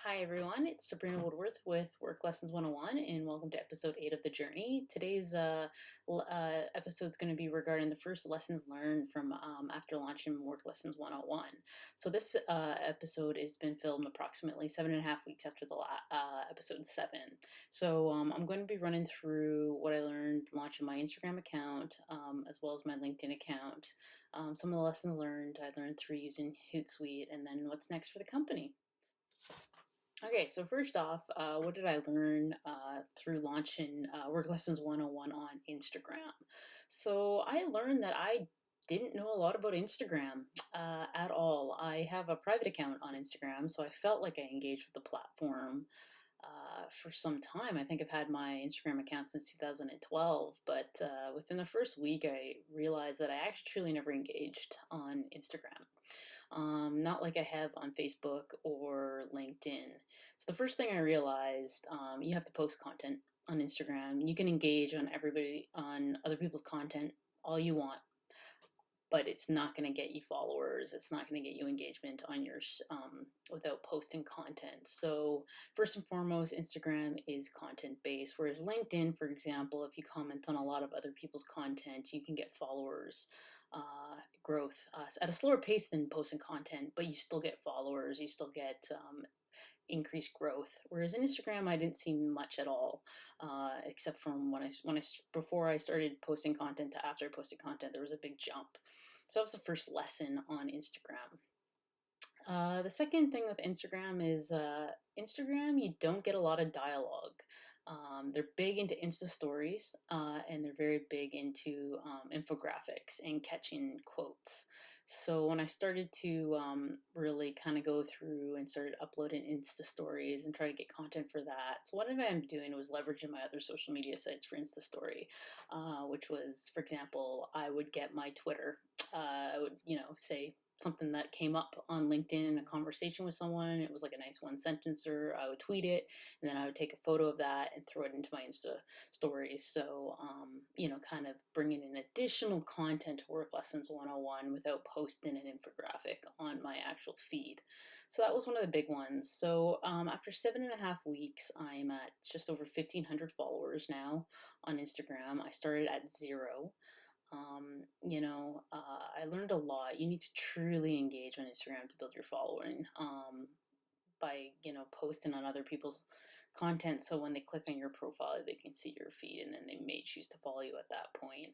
Hi everyone, it's Sabrina Woodworth with Work Lessons 101 and welcome to episode 8 of the journey. Today's episode is going to be regarding the first lessons learned from after launching Work Lessons 101. So this episode has been filmed approximately 7.5 weeks after the episode 7. So I'm going to be running through what I learned launching my Instagram account as well as my LinkedIn account. Some of the lessons learned I learned through using Hootsuite, and then what's next for the company. Okay, so first off, what did I learn through launching Work Lessons 101 on Instagram? So I learned that I didn't know a lot about Instagram at all. I have a private account on Instagram, so I felt like I engaged with the platform for some time. I think I've had my Instagram account since 2012, but within the first week, I realized that I actually truly never engaged on Instagram. Not like I have on Facebook or LinkedIn. So the first thing I realized, you have to post content on Instagram. You can engage on other people's content all you want, but it's not going to get you followers. It's not going to get you engagement on yours without posting content. So first and foremost, Instagram is content based, whereas LinkedIn, for example, if you comment on a lot of other people's content, you can get followers growth at a slower pace than posting content, but you still get followers, you still get increased growth. Whereas in Instagram, I didn't see much at all, except from before I started posting content to after I posted content, there was a big jump. So that was the first lesson on Instagram. The second thing with Instagram is Instagram, you don't get a lot of dialogue. They're big into Insta stories, and they're very big into infographics and catching quotes. So when I started to really kind of go through and started uploading Insta stories and try to get content for that, so what I ended up doing was leveraging my other social media sites for Insta story, which was, for example, I would get my Twitter. I would, say something that came up on LinkedIn in a conversation with someone. It was like a nice one sentencer. I would tweet it, and then I would take a photo of that and throw it into my Insta stories. So, kind of bringing in additional content to Work Lessons 101 without posting an infographic on my actual feed. So that was one of the big ones. So after 7.5 weeks, I'm at just over 1,500 followers now on Instagram. I started at 0. I learned a lot. You need to truly engage on Instagram to build your following by, posting on other people's content. So when they click on your profile, they can see your feed and then they may choose to follow you at that point.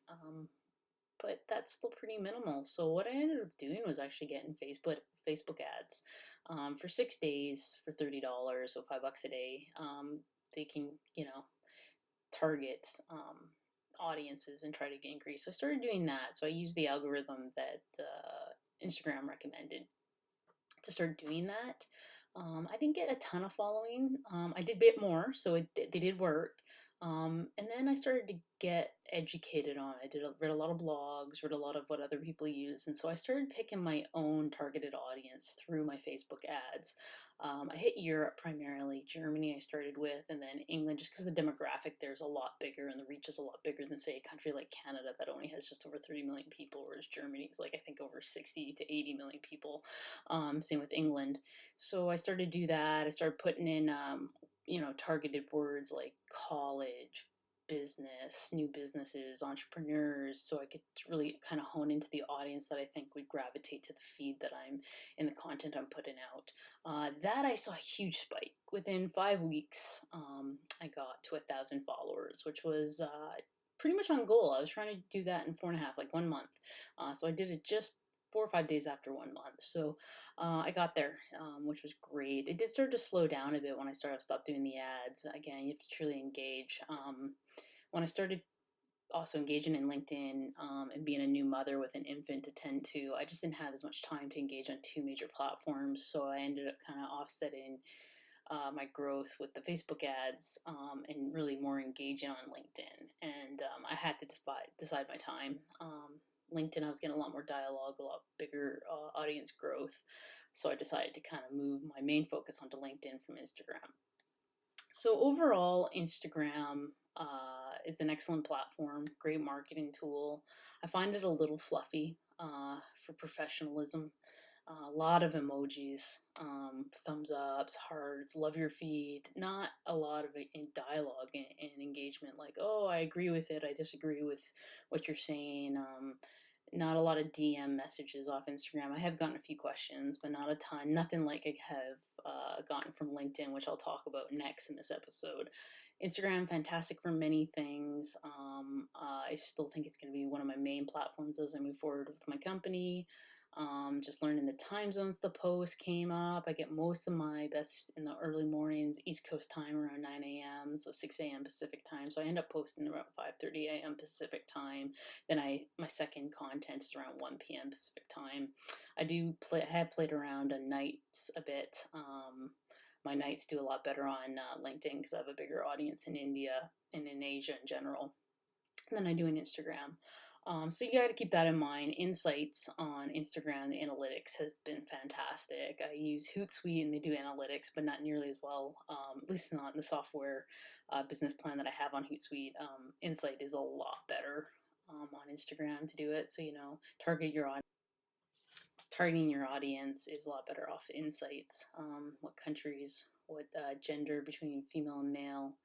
But that's still pretty minimal. So what I ended up doing was actually getting Facebook ads for 6 days for $30, so $5 a day. They can, target audiences and try to increase. So I started doing that. So I used the algorithm that Instagram recommended to start doing that. I didn't get a ton of following. I did a bit more, so they did work. And then I started to get educated on it. Read a lot of blogs, read a lot of what other people use, and so I started picking my own targeted audience through my Facebook ads. I hit Europe primarily, Germany I started with, and then England, just because the demographic there's a lot bigger and the reach is a lot bigger than, say, a country like Canada that only has just over 30 million people, whereas Germany is like, I think, over 60 to 80 million people. Same with England. So I started to do that. I started putting in targeted words like college, business, new businesses, entrepreneurs, so I could really kind of hone into the audience that I think would gravitate to the feed that I'm in, the content I'm putting out. That I saw a huge spike. Within 5 weeks, I got to 1,000 followers, which was pretty much on goal. I was trying to do that in 4.5, like 1 month. So I did it just 4 or 5 days after 1 month. So I got there, which was great. It did start to slow down a bit when I stopped doing the ads. Again, you have to truly engage. When I started also engaging in LinkedIn and being a new mother with an infant to tend to, I just didn't have as much time to engage on two major platforms. So I ended up kind of offsetting my growth with the Facebook ads and really more engaging on LinkedIn. And I had to decide my time. LinkedIn, I was getting a lot more dialogue, a lot bigger audience growth. So I decided to kind of move my main focus onto LinkedIn from Instagram. So overall, Instagram is an excellent platform, great marketing tool. I find it a little fluffy for professionalism. A lot of emojis, thumbs ups, hearts, love your feed. Not a lot of in dialogue and engagement, like, oh, I agree with it, I disagree with what you're saying. Not a lot of DM messages off Instagram. I have gotten a few questions, but not a ton. Nothing like I have gotten from LinkedIn, which I'll talk about next in this episode. Instagram, fantastic for many things. I still think it's going to be one of my main platforms as I move forward with my company. Just learning the time zones the post came up. I get most of my best in the early mornings, East Coast time around 9 a.m., so 6 a.m. Pacific time. So I end up posting around 5:30 a.m. Pacific time. Then my second content is around 1 p.m. Pacific time. Have played around on nights a bit. My nights do a lot better on LinkedIn because I have a bigger audience in India and in Asia in general than I do in Instagram. So you got to keep that in mind. Insights on Instagram, the analytics have been fantastic. I use Hootsuite and they do analytics, but not nearly as well, at least not in the software business plan that I have on Hootsuite. Insight is a lot better on Instagram to do it. So, targeting your audience is a lot better off Insights. What countries, what gender between female and male,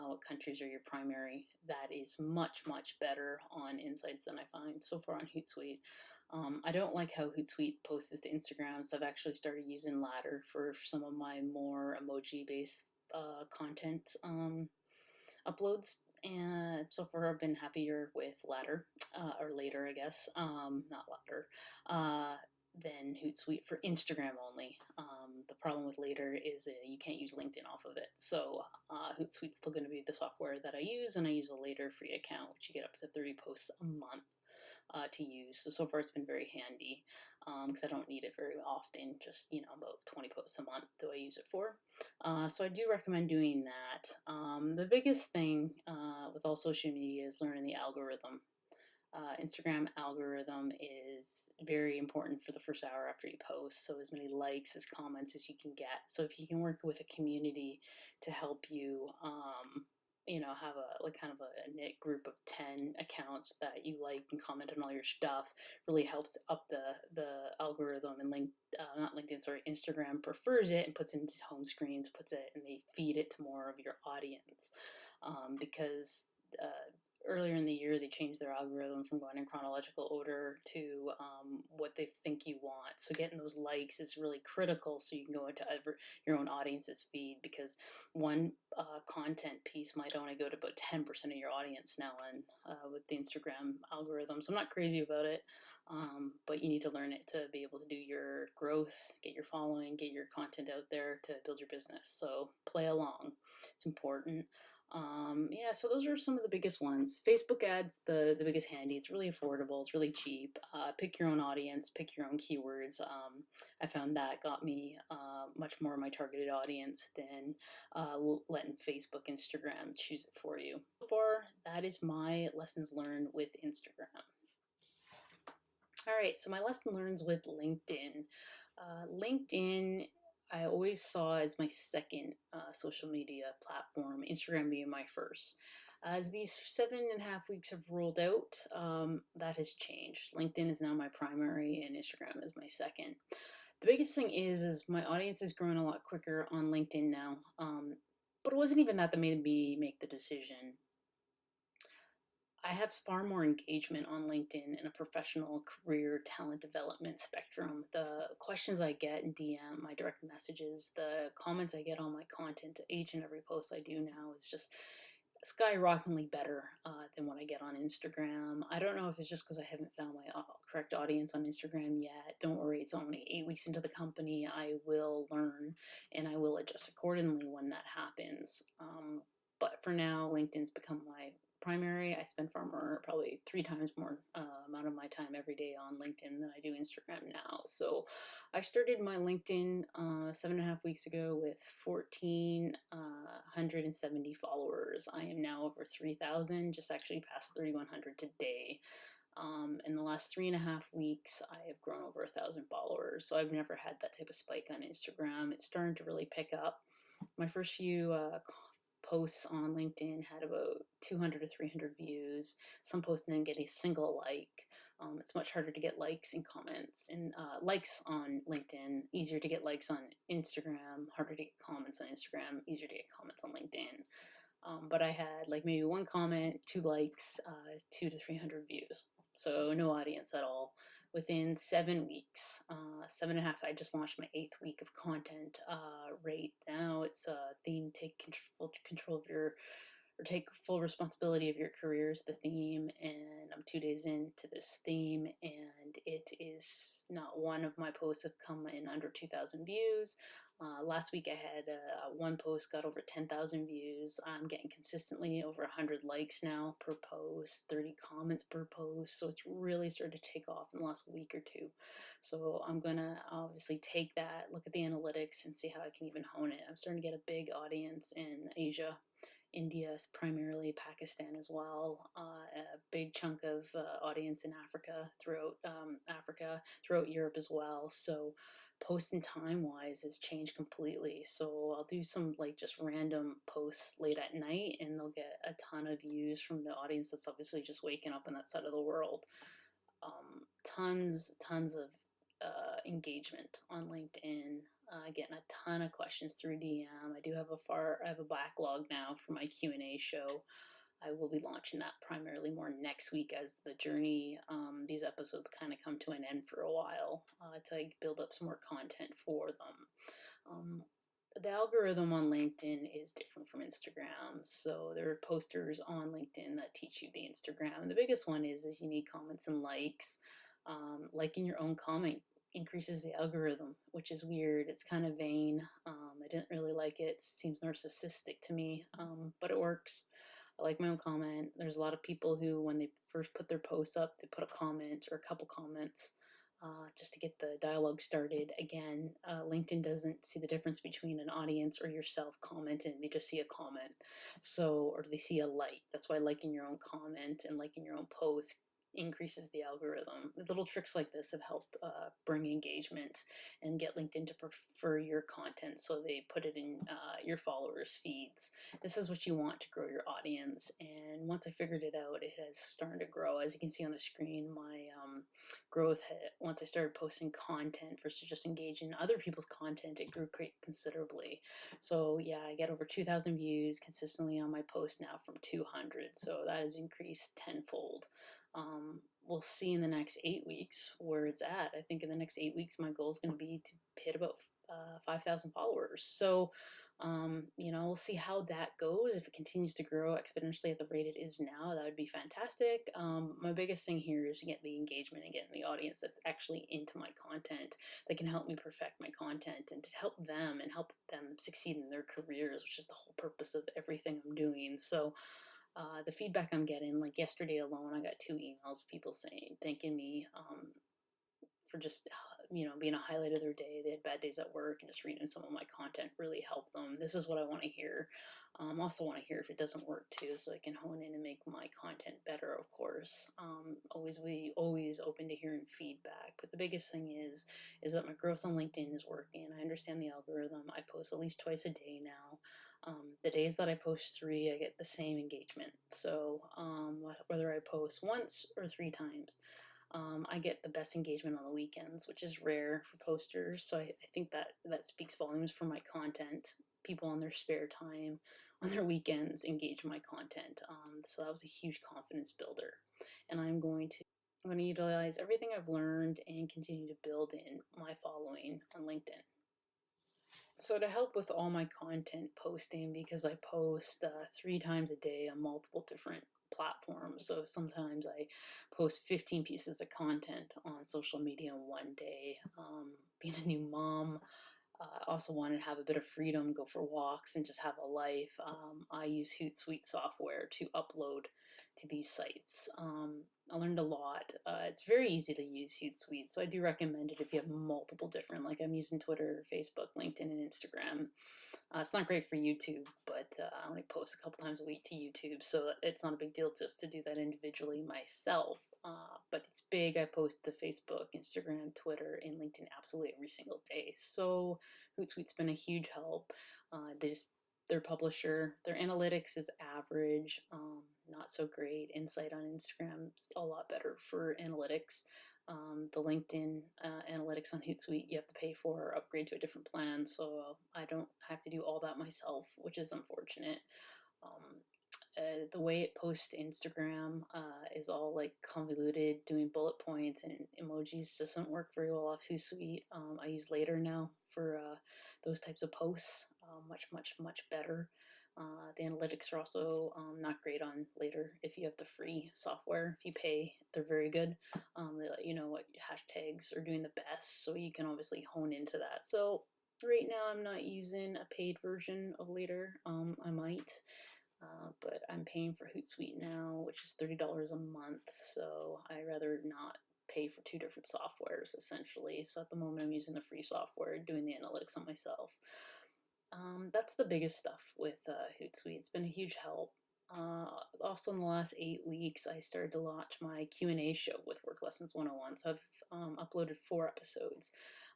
what countries are your primary. That is much, much better on Insights than I find so far on Hootsuite. I don't like how Hootsuite posts to Instagram, so I've actually started using Ladder for some of my more emoji-based content uploads. And so far, I've been happier with Ladder, or Later, I guess, not Ladder, than Hootsuite for Instagram only. The problem with Later is you can't use LinkedIn off of it. So Hootsuite's still going to be the software that I use, and I use a Later free account, which you get up to 30 posts a month to use. So far it's been very handy because I don't need it very often, just, about 20 posts a month do I use it for. So I do recommend doing that. The biggest thing with all social media is learning the algorithm. Instagram algorithm is very important for the first hour after you post. So as many likes as comments as you can get. So if you can work with a community to help you, have a kind of a knit group of 10 accounts that you like and comment on all your stuff, really helps up the algorithm. And not LinkedIn, sorry, Instagram prefers it and puts it into home screens, puts it, and they feed it to more of your audience, because earlier in the year they changed their algorithm from going in chronological order to what they think you want. So getting those likes is really critical so you can go into your own audience's feed, because one content piece might only go to about 10% of your audience now with the Instagram algorithm. So I'm not crazy about it, but you need to learn it to be able to do your growth, get your following, get your content out there to build your business. So play along. It's important. So those are some of the biggest ones. Facebook ads, the biggest handy. It's really affordable. It's really cheap. Pick your own audience. Pick your own keywords. I found that got me much more of my targeted audience than letting Facebook, Instagram choose it for you. So far, that is my lessons learned with Instagram. All right, so my lesson learns with LinkedIn. LinkedIn I always saw as my second social media platform, Instagram being my first. As these 7.5 weeks have rolled out, that has changed. LinkedIn is now my primary and Instagram is my second. The biggest thing is my audience is growing a lot quicker on LinkedIn now, but it wasn't even that made me make the decision. I have far more engagement on LinkedIn in a professional career talent development spectrum. The questions I get in DM, my direct messages, the comments I get on my content to each and every post I do now is just skyrocketingly better than what I get on Instagram. I don't know if it's just because I haven't found my correct audience on Instagram yet. Don't worry, it's only 8 weeks into the company. I will learn and I will adjust accordingly when that happens. But for now, LinkedIn's become my primary. I spend probably 3 times more amount of my time every day on LinkedIn than I do Instagram now. So I started my LinkedIn 7.5 weeks ago with 1,470 followers. I am now over 3,000, just actually past 3,100 today. In the last 3.5 weeks, I have grown over 1,000 followers. So I've never had that type of spike on Instagram. It's starting to really pick up. My first few posts on LinkedIn had about 200 to 300 views. Some posts didn't get a single like. It's much harder to get likes and comments and likes on LinkedIn, easier to get likes on Instagram, harder to get comments on Instagram, easier to get comments on LinkedIn. But I had like maybe one comment, 2 likes, 200 to 300 views. So no audience at all. Within 7 weeks, 7.5, I just launched my 8th week of content. Right now, it's a theme: take control of your, or take full responsibility of your career is the theme, and I'm 2 days into this theme, and it is not one of my posts have come in under 2,000 views. Last week I had one post got over 10,000 views. I'm getting consistently over 100 likes now per post, 30 comments per post. So it's really started to take off in the last week or two. So I'm going to obviously take that, look at the analytics, and see how I can even hone it. I'm starting to get a big audience in Asia. India, primarily Pakistan as well, a big chunk of audience in Africa, throughout Europe as well. So post and time wise has changed completely. So I'll do some like just random posts late at night, and they'll get a ton of views from the audience that's obviously just waking up in that side of the world. Tons of engagement on LinkedIn. Getting a ton of questions through DM. I have a backlog now for my Q&A show. I will be launching that primarily more next week as the journey. These episodes kind of come to an end for a while to like, build up some more content for them. The algorithm on LinkedIn is different from Instagram. So there are posters on LinkedIn that teach you the Instagram. And the biggest one is you need comments and likes. Liking your own comment increases the algorithm, which is weird. It's kind of vain. I didn't really like it. It seems narcissistic to me, but it works. I like my own comment. There's a lot of people who, when they first put their posts up, they put a comment or a couple comments just to get the dialogue started. Again, LinkedIn doesn't see the difference between an audience or yourself commenting. They just see a comment. So, or they see a like. That's why liking your own comment and liking your own post increases the algorithm. Little tricks like this have helped bring engagement and get LinkedIn to prefer your content, so they put it in your followers' feeds. This is what you want to grow your audience, and once I figured it out, it has started to grow. As you can see on the screen, my growth hit. Once I started posting content versus just engaging in other people's content, it grew quite considerably. So yeah, I get over 2,000 views consistently on my post now from 200, so that has increased tenfold. We'll see in the next 8 weeks where it's at. I think in the next 8 weeks, my goal is going to be to hit about 5,000 followers. So, we'll see how that goes. If it continues to grow exponentially at the rate it is now, that would be fantastic. My biggest thing here is to get the engagement and getting the audience that's actually into my content, that can help me perfect my content and to help them and help them succeed in their careers, which is the whole purpose of everything I'm doing. So, the feedback I'm getting, like yesterday alone, I got 2 emails, people thanking me for just being a highlight of their day. They had bad days at work, and just reading some of my content really helped them. This is what I want to hear. Also want to hear if it doesn't work too, so I can hone in and make my content better. Of course, always open to hearing feedback. But the biggest thing is that my growth on LinkedIn is working. I understand the algorithm. I post at least twice a day now. The days that I post 3, I get the same engagement. So whether I post once or 3 times, I get the best engagement on the weekends, which is rare for posters. So I think that speaks volumes for my content. People on their spare time, on their weekends, engage my content. So that was a huge confidence builder, and I'm going to utilize everything I've learned and continue to build in my following on LinkedIn. So to help with all my content posting, because I post 3 times a day on multiple different platforms, so sometimes I post 15 pieces of content on social media in one day. Being a new mom, I also wanted to have a bit of freedom, go for walks, and just have a life. I use Hootsuite software to upload to these sites. I learned a lot. It's very easy to use Hootsuite, so I do recommend it if you have multiple different, like I'm using Twitter, Facebook, LinkedIn, and Instagram. It's not great for YouTube, but I only post a couple times a week to YouTube, so it's not a big deal just to do that individually myself. But it's big. I post to Facebook, Instagram, Twitter, and LinkedIn absolutely every single day. So Hootsuite's been a huge help. They just their publisher. Their analytics is average, not so great. Insight on Instagram's a lot better for analytics. The LinkedIn analytics on Hootsuite you have to pay for or upgrade to a different plan, so I don't have to do all that myself, which is unfortunate. The way it posts to Instagram is all like convoluted, doing bullet points and emojis doesn't work very well off Hootsuite. I use Later now for those types of posts, much better. The analytics are also not great on Later if you have the free software. If you pay, they're very good. They let you know what hashtags are doing the best, so you can obviously hone into that. So right now I'm not using a paid version of Later. I might. But I'm paying for Hootsuite now, which is $30 a month, so I'd rather not pay for two different softwares, essentially. So at the moment, I'm using the free software, doing the analytics on myself. That's the biggest stuff with Hootsuite. It's been a huge help. Also, in the last 8 weeks, I started to launch my Q&A show with Work Lessons 101, so I've uploaded 4 episodes.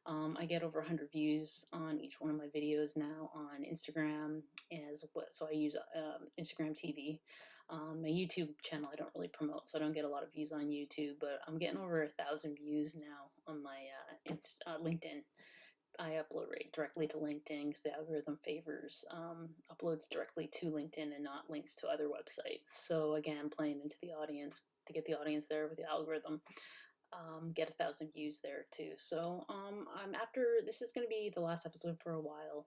I get over 100 views on each one of my videos now on Instagram, so I use Instagram TV. My YouTube channel I don't really promote, so I don't get a lot of views on YouTube, but I'm getting over 1,000 views now on my LinkedIn. I upload right directly to LinkedIn because the algorithm favors uploads directly to LinkedIn and not links to other websites. So again, playing into the audience to get the audience there with the algorithm. Get 1,000 views there too. So I'm after this is going to be the last episode for a while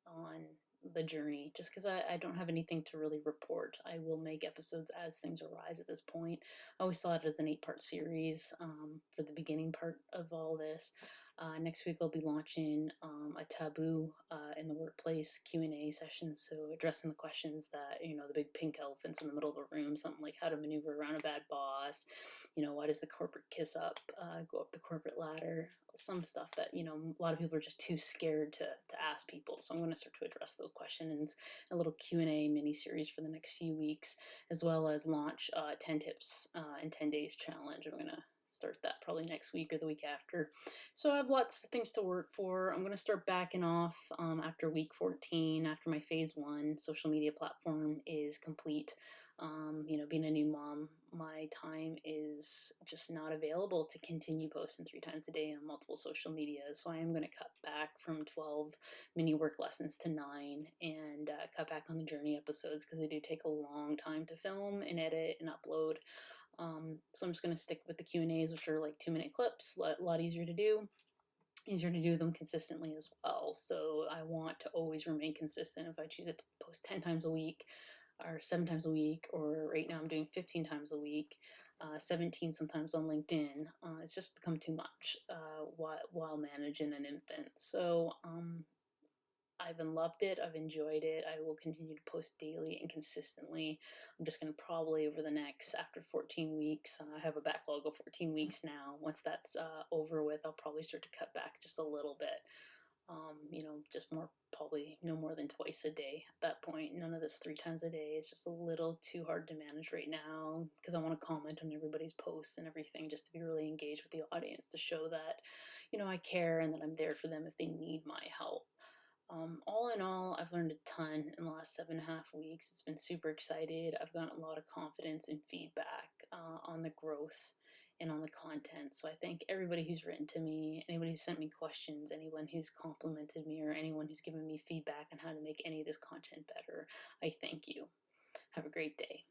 on the journey, just because I don't have anything to really report. I will make episodes as things arise at this point. I always saw it as an 8-part series for the beginning part of all this. Next week I'll be launching a taboo in the workplace Q&A session, so addressing the questions that, the big pink elephants in the middle of the room, something like how to maneuver around a bad boss, why does the corporate kiss up, go up the corporate ladder, some stuff that, a lot of people are just too scared to ask people. So I'm going to start to address those questions, a little Q&A mini-series for the next few weeks, as well as launch 10 tips in 10 days challenge. I'm going to start that probably next week or the week after. So I have lots of things to work for. I'm going to start backing off after week 14, after my phase 1 social media platform is complete. Being a new mom, my time is just not available to continue posting 3 times a day on multiple social media. So I am going to cut back from 12 mini work lessons to 9 and cut back on the journey episodes because they do take a long time to film and edit and upload. So I'm just going to stick with the Q&As, which are like 2-minute clips, a lot easier to do them consistently as well. So I want to always remain consistent. If I choose to post 10 times a week or 7 times a week, or right now I'm doing 15 times a week, 17 sometimes on LinkedIn, it's just become too much while managing an infant. So I've loved it. I've enjoyed it. I will continue to post daily and consistently. I'm just going to probably over the next, after 14 weeks, I have a backlog of 14 weeks now. Once that's over with, I'll probably start to cut back just a little bit. Just probably no more than twice a day at that point. None of this 3 times a day. It's just a little too hard to manage right now because I want to comment on everybody's posts and everything just to be really engaged with the audience to show that, I care and that I'm there for them if they need my help. All in all, I've learned a ton in the last 7.5 weeks. It's been super excited. I've gotten a lot of confidence and feedback on the growth and on the content. So I thank everybody who's written to me, anybody who's sent me questions, anyone who's complimented me, or anyone who's given me feedback on how to make any of this content better. I thank you. Have a great day.